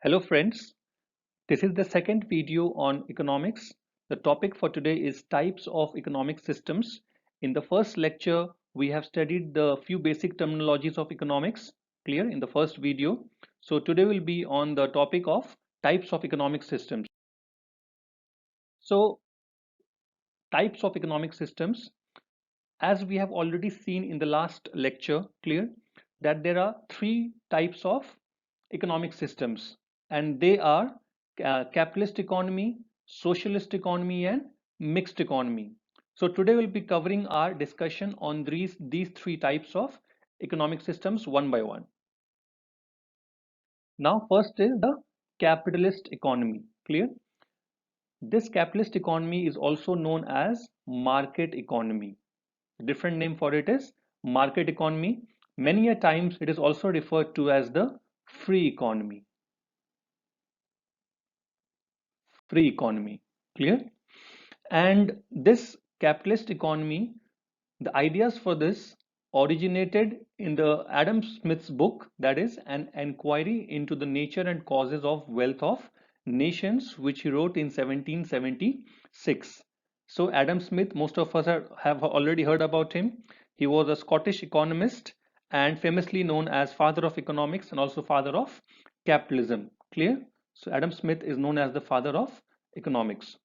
Hello friends, this is the second video on economics. The topic for today is types of economic systems. In the first lecture, we have studied the few basic terminologies of economics, clear in the first video. So today will be on the topic of types of economic systems. So types of economic systems, as we have already seen in the last lecture, clear that there are three types of economic systems, and they are capitalist economy, socialist economy, and mixed economy. So today we'll be covering our discussion on these three types of economic systems one by one. Now, first is the capitalist economy. Clear? This capitalist economy is also known as market economy. Different name for it is market economy. Many a times it is also referred to as the free economy. Free economy. Clear? And this capitalist economy, the ideas for this originated in the Adam Smith's book, that is an inquiry into the nature and causes of wealth of nations, which he wrote in 1776. So Adam Smith, most of us have already heard about him. He was a Scottish economist and famously known as father of economics and also father of capitalism. Clear? So Adam Smith is known as the father of economics.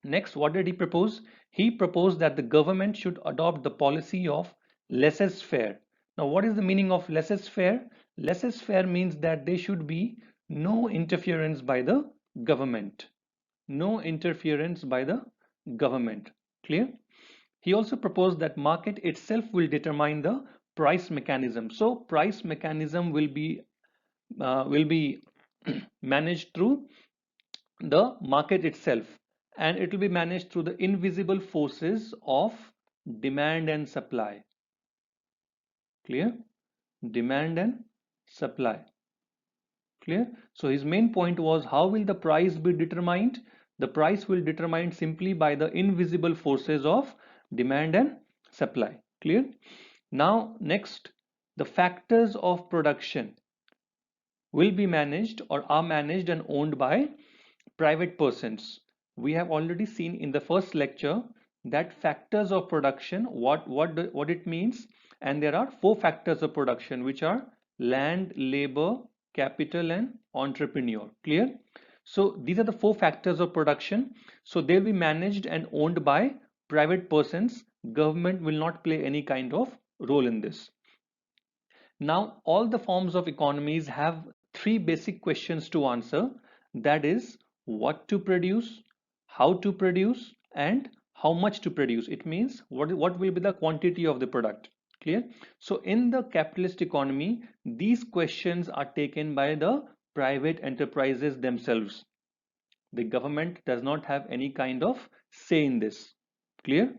Next, what did he propose? He proposed that the government should adopt the policy of laissez-faire. Now, what is the meaning of laissez-faire? Laissez-faire means that there should be no interference by the government. No interference by the government. Clear? He also proposed that market itself will determine the price mechanism. So, price mechanism will be managed through the market itself, and it will be managed through the invisible forces of demand and supply. Clear? Demand and supply. Clear? So his main point was, how will the price be determined? The price will determined simply by the invisible forces of demand and supply. Clear? Now next, the factors of production will be managed or are managed and owned by private persons. We have already seen in the first lecture that factors of production, what it means, and there are four factors of production, which are land, labor, capital, and entrepreneur. Clear? So these are the four factors of production. So they'll be managed and owned by private persons. Government will not play any kind of role in this. Now, all the forms of economies have three basic questions to answer. That is, what to produce, how to produce, and how much to produce. It means what will be the quantity of the product. Clear? So, in the capitalist economy, these questions are taken by the private enterprises themselves. The government does not have any kind of say in this. Clear?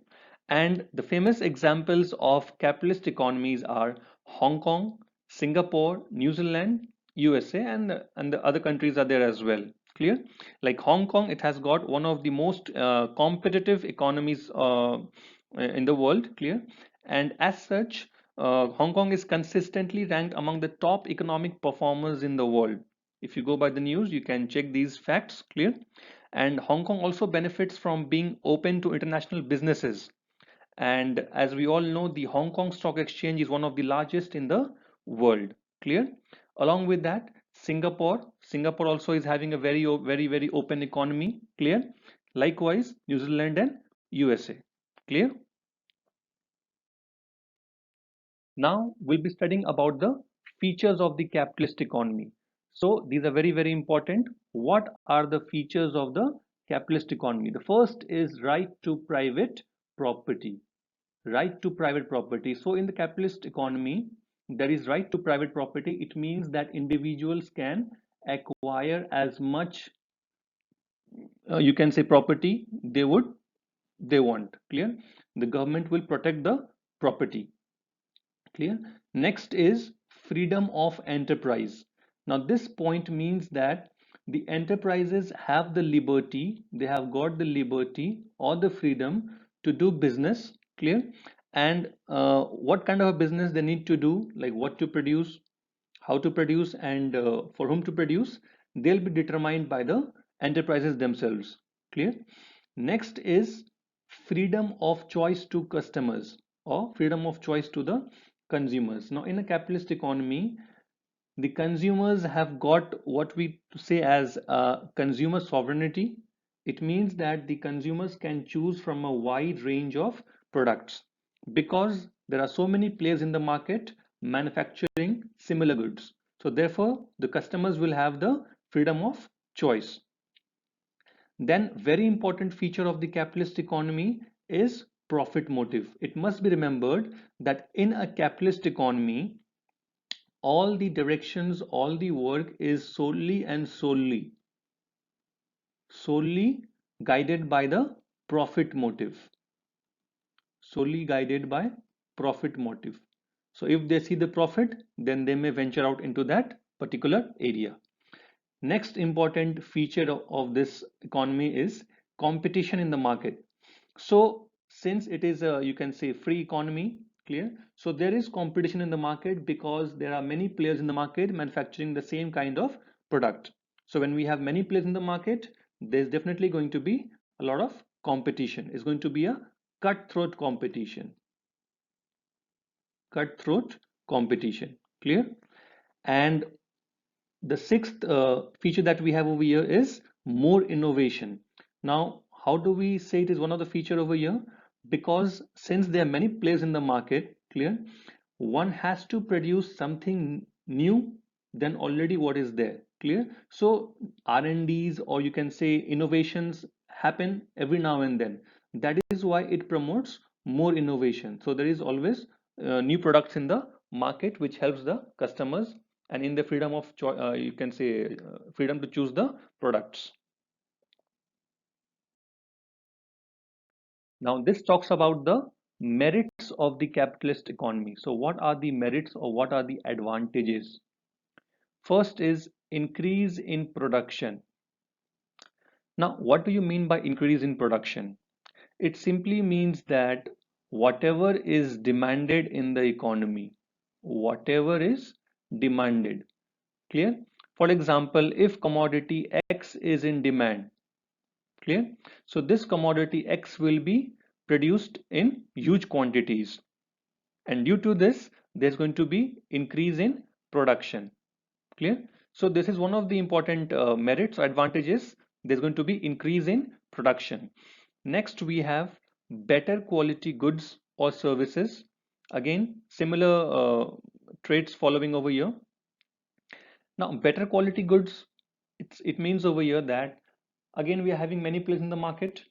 And the famous examples of capitalist economies are Hong Kong, Singapore, New Zealand, USA, and the other countries are there as well. Clear? Like Hong Kong, it has got one of the most competitive economies in the world. Clear? And as such, Hong Kong is consistently ranked among the top economic performers in the world. If you go by the news, you can check these facts. Clear? And Hong Kong also benefits from being open to international businesses. And as we all know, the Hong Kong Stock Exchange is one of the largest in the world. Clear? Along with that, Singapore also is having a very open economy. Clear? Likewise, New Zealand and USA. Clear? Now we'll be studying about the features of the capitalist economy. So these are very important. What are the features of the capitalist economy? The first is right to private property. Right to private property. So in the capitalist economy, there is right to private property. It means that individuals can acquire as much, you can say, property they want. Clear? The government will protect the property. Clear? Next is freedom of enterprise. Now this point means that the enterprises have the liberty, they have got the liberty or the freedom to do business. Clear? And what kind of a business they need to do, like what to produce, how to produce, and for whom to produce. they'll be determined by the enterprises themselves. Clear? Next is freedom of choice to customers or freedom of choice to the consumers. Now, in a capitalist economy, the consumers have got what we say as consumer sovereignty. It means that the consumers can choose from a wide range of products because there are so many players in the market manufacturing similar goods. So, therefore, the customers will have the freedom of choice. Then, very important feature of the capitalist economy is profit motive. It must be remembered that in a capitalist economy, all the directions, all the work is solely guided by the profit motive. Solely guided by profit motive. So if they see the profit, then they may venture out into that particular area. Next important feature of this economy is competition in the market. So since it is a, you can say, free economy, clear? So there is competition in the market because there are many players in the market manufacturing the same kind of product. So when we have many players in the market, there's definitely going to be a lot of competition. It's going to be a cutthroat competition. Cutthroat competition, clear? And the sixth feature that we have over here is more innovation. Now, how do we say it is one of the feature over here? Because since there are many players in the market, clear, one has to produce something new than already what is there, clear. So R&Ds, or you can say innovations, happen every now and then. That is why it promotes more innovation. So there is always new products in the market which helps the customers, and in the freedom of choice, you can say freedom to choose the products. Now this talks about the merits of the capitalist economy. So what are the merits or what are the advantages? First is increase in production. Now what do you mean by increase in production? It simply means that whatever is demanded in the economy, whatever is demanded, clear? For example, if commodity X is in demand, clear? So this commodity X will be produced in huge quantities, and due to this, there's going to be increase in production, clear? So this is one of the important merits or advantages. There's going to be increase in production. Next, we have better quality goods or services. Again, similar traits following over here. Now, better quality goods, it means over here that again we are having many players in the market,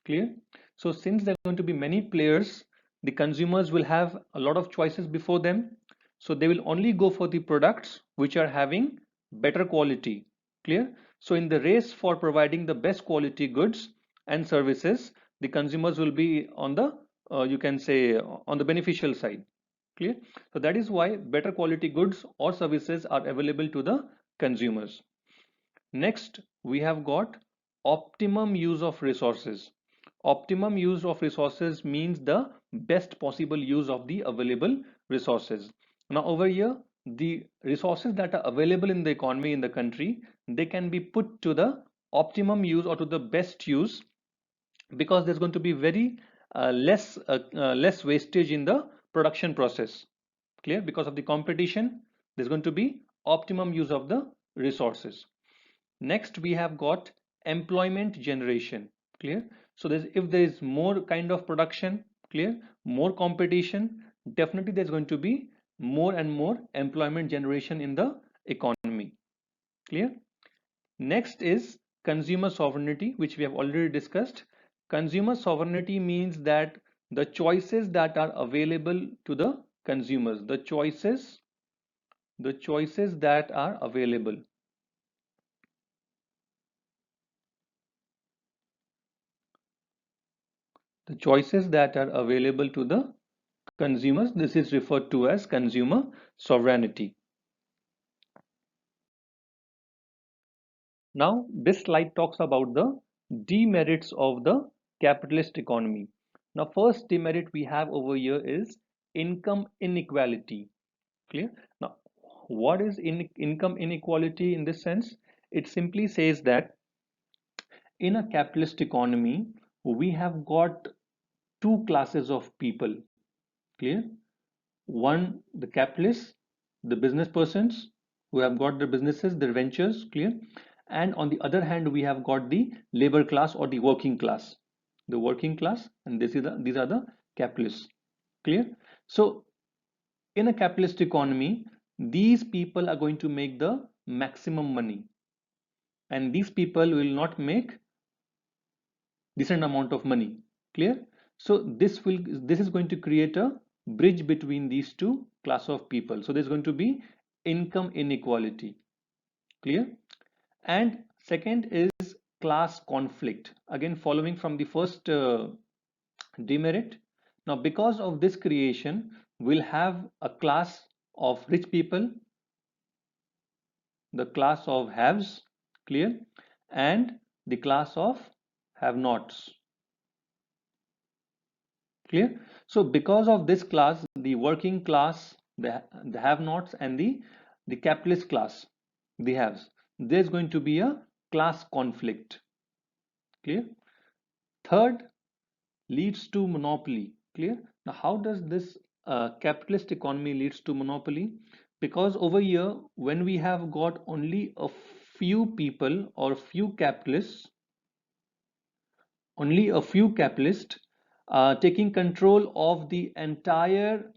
clear? So since there are going to be many players, the consumers will have a lot of choices before them. So they will only go for the products which are having better quality, clear? So in the race for providing the best quality goods and services, the consumers will be on the you can say on the beneficial side, clear? So that is why better quality goods or services are available to the consumers. Next, we have got optimum use of resources. Optimum use of resources means the best possible use of the available resources. Now over here, the resources that are available in the economy in the country, they can be put to the optimum use or to the best use, because there's going to be very less wastage in the production process, clear? Because of the competition, there's going to be optimum use of the resources. Next, we have got employment generation, clear? So if there is more kind of production, clear, more competition, definitely there's going to be more and more employment generation in the economy, clear? Next is consumer sovereignty, which we have already discussed. Consumer sovereignty means that the choices that are available to the consumers, the choices that are available, the choices that are available to the consumers, this is referred to as consumer sovereignty. Now, this slide talks about the demerits of the capitalist economy. Now, first demerit we have over here is income inequality. Clear? Now, what is income inequality in this sense? It simply says that in a capitalist economy we have got two classes of people. Clear? One, the capitalists, the business persons who have got their businesses, their ventures. Clear? And on the other hand, we have got the labor class or the working class. The working class, and these are the capitalists. Clear? So in a capitalist economy, these people are going to make the maximum money, and these people will not make decent amount of money. Clear? So this is going to create a bridge between these two class of people. So there's going to be income inequality. Clear? And second is class conflict, again following from the first demerit. Now because of this creation, we'll have a class of rich people, the class of haves. Clear? And the class of have nots. Clear? So because of this class, the working class, the have-nots, and the capitalist class, the haves, there's going to be a class conflict. Clear? Third, leads to monopoly. Clear? Now, how does this capitalist economy leads to monopoly? Because over here, when we have got only a few people or few capitalists, only a few capitalists taking control of the entire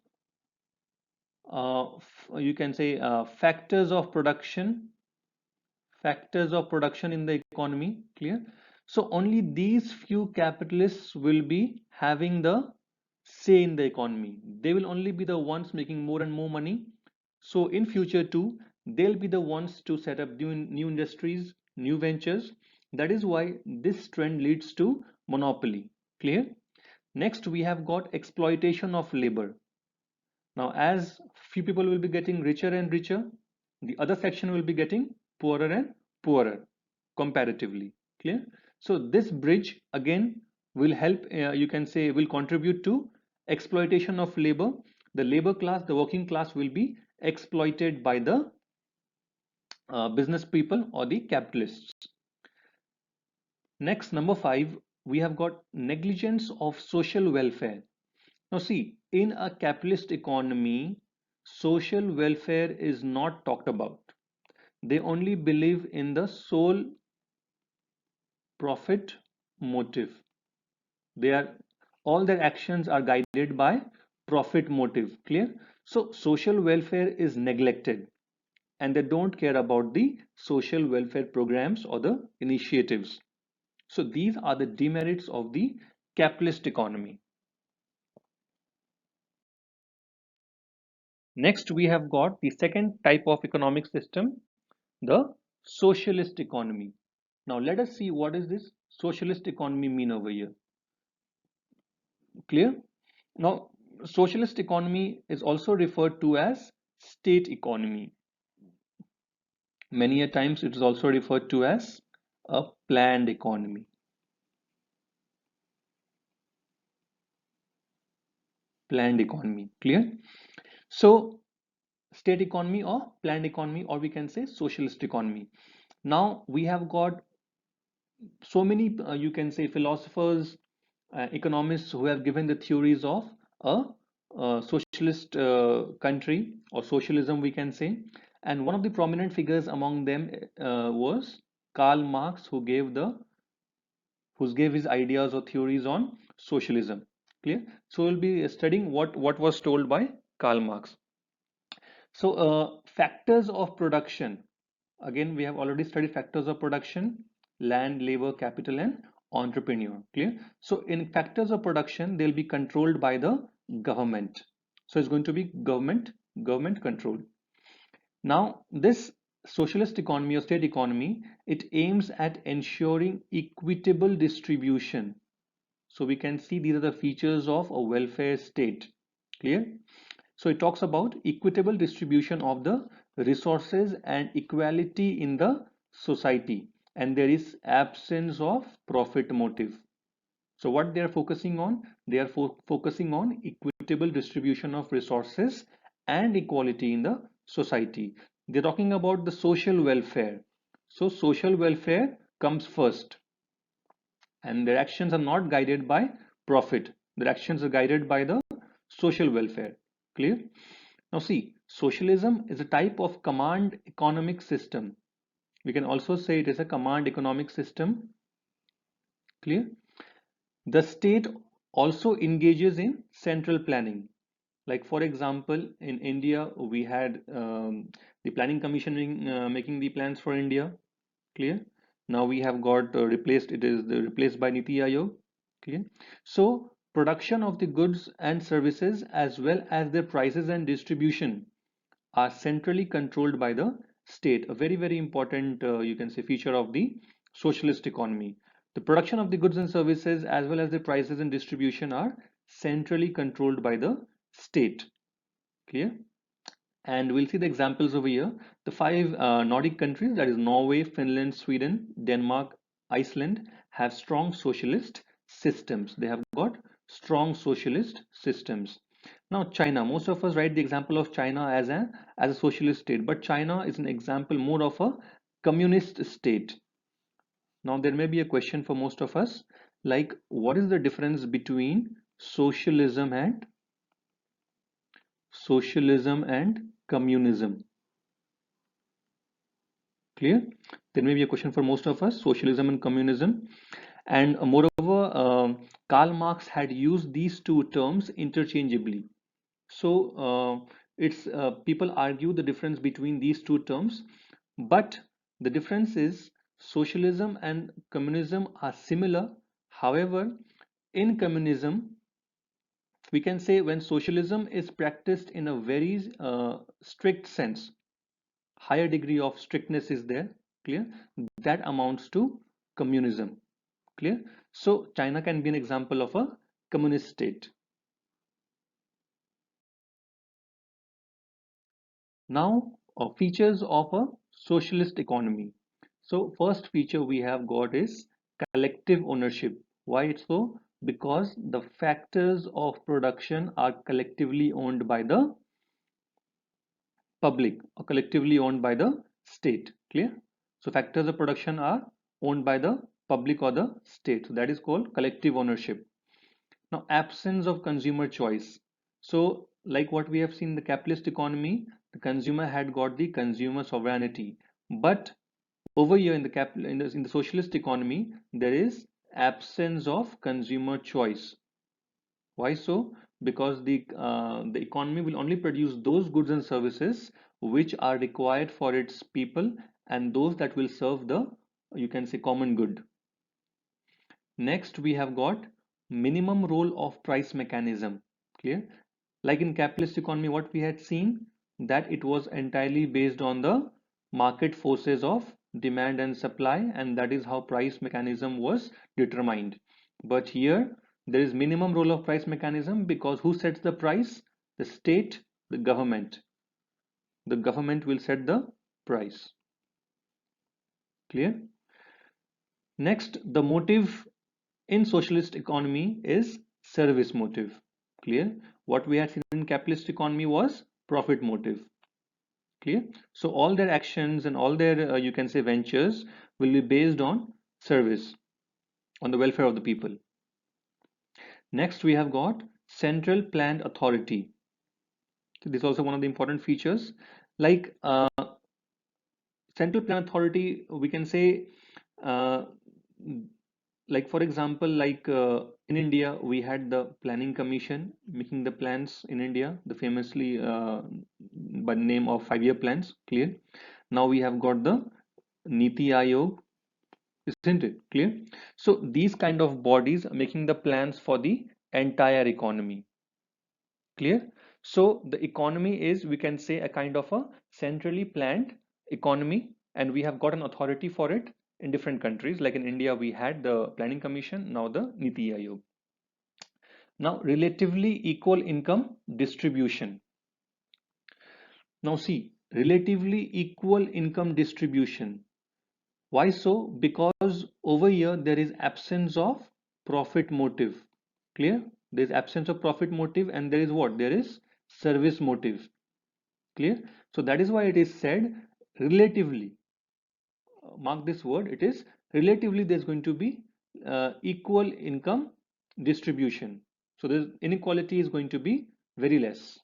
you can say factors of production in the economy. Clear? So only these few capitalists will be having the say in the economy. They will only be the ones making more and more money. So in future too, they'll be the ones to set up new industries, new ventures. That is why this trend leads to monopoly. Clear? Next, we have got exploitation of labor. Now, as few people will be getting richer and richer, the other section will be getting poorer and poorer comparatively. Clear? So this bridge again will help, you can say, will contribute to exploitation of labor. The labor class, the working class will be exploited by the business people or the capitalists. Next, number 5, we have got negligence of social welfare. Now, see, in a capitalist economy, social welfare is not talked about. They only believe in the sole profit motive. They are all their actions are guided by profit motive. Clear? So, social welfare is neglected, and they don't care about the social welfare programs or the initiatives. So, these are the demerits of the capitalist economy. Next, we have got the second type of economic system, the socialist economy. Now let us see what is this socialist economy mean over here. Clear? Now socialist economy is also referred to as state economy. Many a times it is also referred to as a planned economy. Planned economy. Clear? So state economy or planned economy, or we can say socialist economy. Now we have got so many you can say philosophers, economists who have given the theories of a socialist country or socialism, we can say. And one of the prominent figures among them was Karl Marx, who gave his ideas or theories on socialism. Clear? So we'll be studying what was told by Karl Marx. So factors of production. Again, we have already studied factors of production: land, labor, capital, and entrepreneur. Clear? So in factors of production, they'll be controlled by the government. So it's going to be government control. Now, this socialist economy or state economy, it aims at ensuring equitable distribution. So we can see these are the features of a welfare state. Clear? So it talks about equitable distribution of the resources and equality in the society, and there is absence of profit motive. So what they are focusing on? They are focusing on equitable distribution of resources and equality in the society. They're talking about the social welfare. So social welfare comes first, and their actions are not guided by profit. Their actions are guided by the social welfare. Clear? Now see, socialism is a type of command economic system. We can also say it is a command economic system. Clear? The state also engages in central planning. Like for example, in India, we had the planning commission making the plans for India. Clear? Now we have got replaced. It is replaced by Niti Aayog. Clear? So production of the goods and services as well as their prices and distribution are centrally controlled by the state. A very, very important, you can say, feature of the socialist economy. The production of the goods and services as well as the prices and distribution are centrally controlled by the state. Clear? And we'll see the examples over here. The five Nordic countries, that is Norway, Finland, Sweden, Denmark, Iceland, have strong socialist systems. They have got strong socialist systems. Now, China, most of us write the example of China as a socialist state, but China is an example more of a communist state. Now, there may be a question for most of us, like what is the difference between socialism and communism? Clear? There may be a question for most of us, socialism and communism. And moreover, Karl Marx had used these two terms interchangeably. So it's people argue the difference between these two terms, but the difference is socialism and communism are similar. However, in communism, we can say when socialism is practiced in a very strict sense, higher degree of strictness is there. Clear? That amounts to communism. Clear? So China can be an example of a communist state. Now, features of a socialist economy. So first feature we have got is collective ownership. Why it's so? Because the factors of production are collectively owned by the public or collectively owned by the state. Clear? So factors of production are owned by the public or the state. So that is called collective ownership. Now, absence of consumer choice. So, like what we have seen in the capitalist economy, the consumer had got the consumer sovereignty. But over here in the in the socialist economy, there is absence of consumer choice. Why so? Because the economy will only produce those goods and services which are required for its people and those that will serve the, you can say, common good. Next, we have got minimum role of price mechanism. Clear? Like in capitalist economy, what we had seen that it was entirely based on the market forces of demand and supply, and that is how price mechanism was determined. But here there is minimum role of price mechanism because who sets the price? The state, the government. The government will set the price. Clear? Next, the motive in socialist economy is service motive. Clear? What we had seen in capitalist economy was profit motive. Clear? So all their actions and all their you can say ventures will be based on service, on the welfare of the people. Next we have got central planned authority. So this is also one of the important features. Like central plan authority, we can say uh, like for example, like in India we had the planning commission making the plans in India, the famously by name of 5-year plans. Clear? Now we have got the Niti Aayog, isn't it? Clear? So these kind of bodies are making the plans for the entire economy. Clear? So the economy is, we can say, a kind of a centrally planned economy, and we have got an authority for it in different countries. Like in India, we had the Planning Commission, now the Niti Aayog. Now, relatively equal income distribution. Now, see, relatively equal income distribution. Why so? Because over here there is absence of profit motive. Clear? There is absence of profit motive, and there is what? There is service motive. Clear? So that is why it is said relatively. mark this word, it is relatively there's going to be equal income distribution. So the inequality is going to be very less.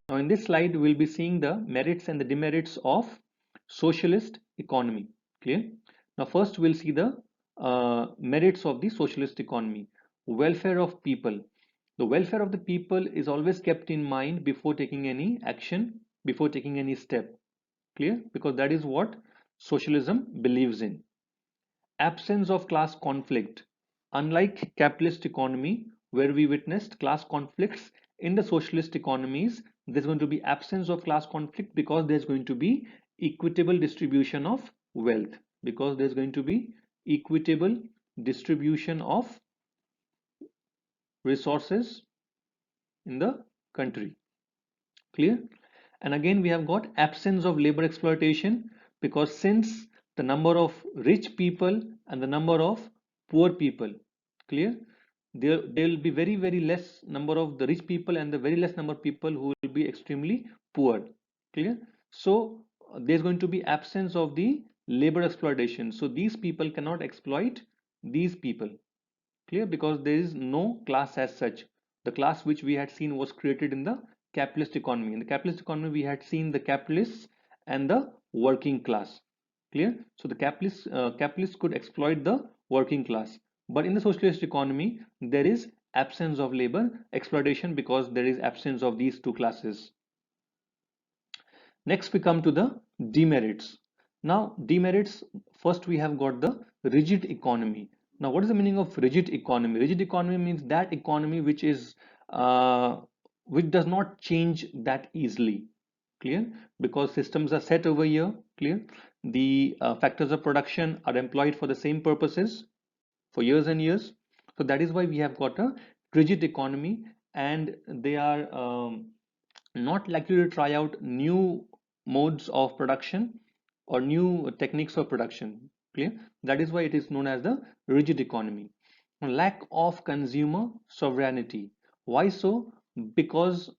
Now in this slide, we'll be seeing the merits and the demerits of socialist economy. Clear? Now first we'll see the merits of the socialist economy. Welfare of people. The welfare of the people is always kept in mind before taking any action, before taking any step. Clear? Because that is what socialism believes in. Absence of class conflict. Unlike capitalist economy, where we witnessed class conflicts, in the socialist economies, there's going to be absence of class conflict because there's going to be equitable distribution of wealth. Because there's going to be equitable distribution of resources in the country. Clear? And again, we have got absence of labor exploitation, because since the number of rich people and the number of poor people, clear, there will be very less number of the rich people and the very less number of people who will be extremely poor. Clear? So there's going to be absence of the labor exploitation. So these people cannot exploit these people. Clear? Because there is no class as such. The class which we had seen was created in the capitalist economy. In the capitalist economy, we had seen the capitalists and the working class. Clear? So the capitalists could exploit the working class. But in the socialist economy, there is absence of labor exploitation because there is absence of these two classes. Next, we come to the demerits. Now, demerits, first we have got the rigid economy. Now, what is the meaning of rigid economy? Rigid economy means that economy which does not change that easily. Clear? Because systems are set over here. Clear? The factors of production are employed for the same purposes for years and years. So that is why we have got a rigid economy, and they are not likely to try out new modes of production or new techniques of production. Clear? That is why it is known as the rigid economy. Lack of consumer sovereignty. Why so? Because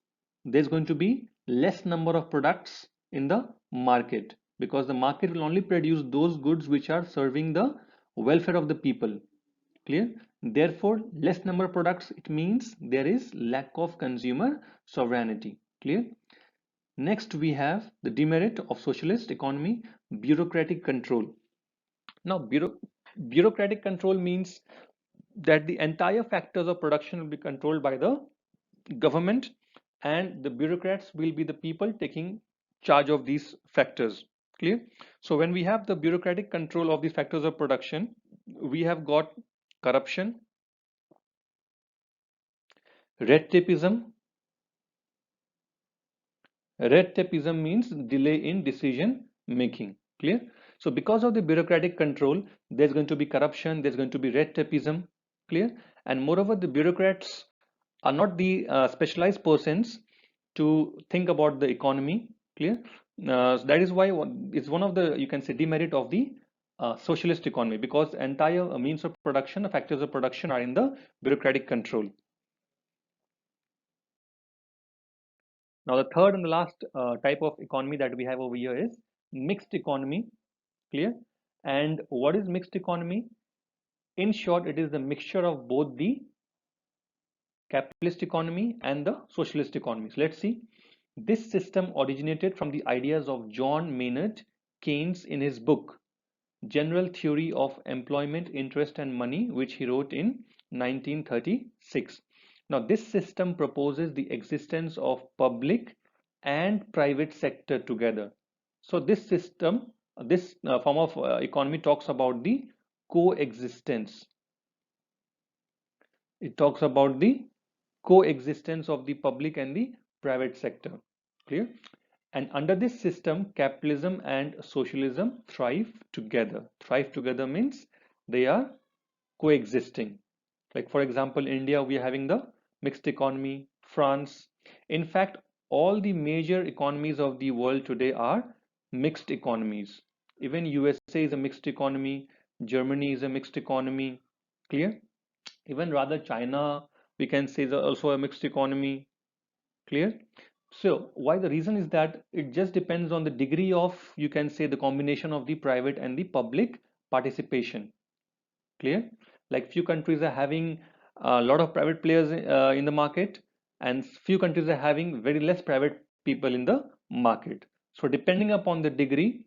there's going to be less number of products in the market, because the market will only produce those goods which are serving the welfare of the people. Clear? Therefore, less number of products, it means there is lack of consumer sovereignty. Clear? Next, we have the demerit of socialist economy, bureaucratic control. Now, bureaucratic control means that the entire factors of production will be controlled by the government, and the bureaucrats will be the people taking charge of these factors. Clear? So when we have the bureaucratic control of the factors of production, we have got corruption, red tapeism. Red tapeism means delay in decision making. Clear? So because of the bureaucratic control, there's going to be corruption, there's going to be red tapeism. Clear? And moreover, the bureaucrats are not the specialized persons to think about the economy. Clear? So that is why it's one of the, you can say, demerit of the socialist economy, because entire means of production, the factors of production are in the bureaucratic control. Now, the third and the last type of economy that we have over here is mixed economy. Clear? And what is mixed economy? In short, it is the mixture of both the capitalist economy and the socialist economy. So let's see. This system originated from the ideas of John Maynard Keynes in his book General Theory of Employment, Interest and Money, which he wrote in 1936. Now, this system proposes the existence of public and private sector together. So this system, this form of economy talks about the coexistence. It talks about the coexistence of the public and the private sector. Clear? And under this system, capitalism and socialism thrive together. Thrive together means they are coexisting. Like for example, India, we are having the mixed economy, France. In fact, all the major economies of the world today are mixed economies. Even USA is a mixed economy, Germany is a mixed economy. Clear? Even rather China, we can say, is also a mixed economy. Clear? So why the reason is that it just depends on the degree of, you can say, the combination of the private and the public participation. Clear? Like few countries are having a lot of private players in the market, and few countries are having very less private people in the market. So depending upon the degree,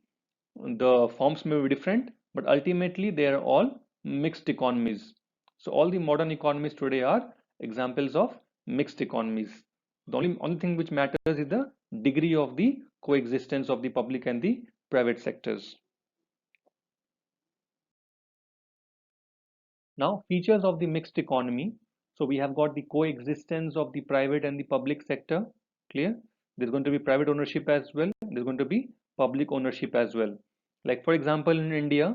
the forms may be different, but ultimately they are all mixed economies. So all the modern economies today are examples of mixed economies. The only thing which matters is the degree of the coexistence of the public and the private sectors. Now, features of the mixed economy. So we have got the coexistence of the private and the public sector. Clear? There's going to be private ownership as well. There's going to be public ownership as well. Like for example, in India,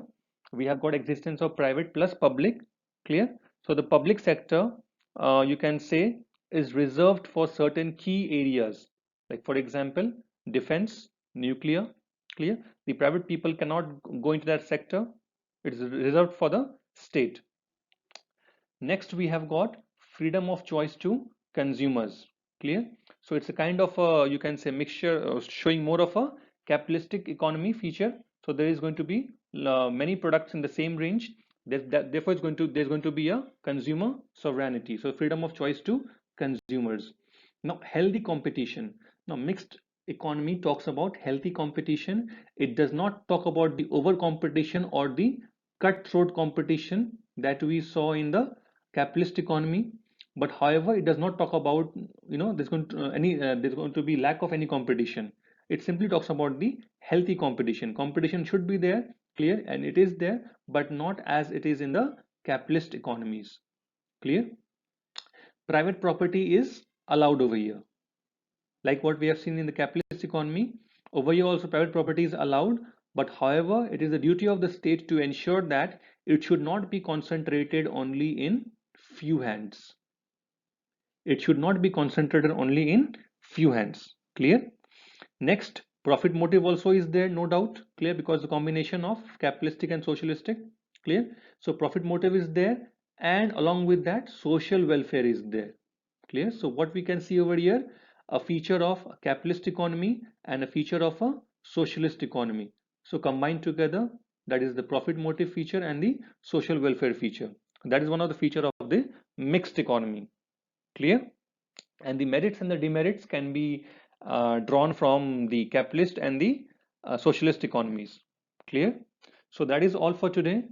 we have got existence of private plus public. Clear? So the public sector, you can say, is reserved for certain key areas. Like for example, defense, nuclear. Clear? The private people cannot go into that sector. It is reserved for the state. Next, we have got freedom of choice to consumers. Clear? So it's a kind of a, you can say, mixture showing more of a capitalistic economy feature. So there is going to be many products in the same range. Therefore, there's going to be a consumer sovereignty. So freedom of choice to consumers. Now, healthy competition. Now, mixed economy talks about healthy competition. It does not talk about the over competition or the cutthroat competition that we saw in the capitalist economy. But however, it does not talk about, there's going to be lack of any competition. It simply talks about the healthy competition. Competition should be there, clear, and it is there, but not as it is in the capitalist economies. Clear? Private property is allowed over here, like what we have seen in the capitalist economy. Over here also private property is allowed, but however, it is the duty of the state to ensure that it should not be concentrated only in few hands. It should not be concentrated only in few hands. Clear? Next, profit motive also is there, no doubt. Clear? Because the combination of capitalistic and socialistic. Clear? So profit motive is there, and along with that, social welfare is there. Clear? So what we can see over here, a feature of a capitalist economy and a feature of a socialist economy. So combined together, that is the profit motive feature and the social welfare feature. That is one of the feature of the mixed economy. Clear? And the merits and the demerits can be drawn from the capitalist and the socialist economies. Clear? So that is all for today.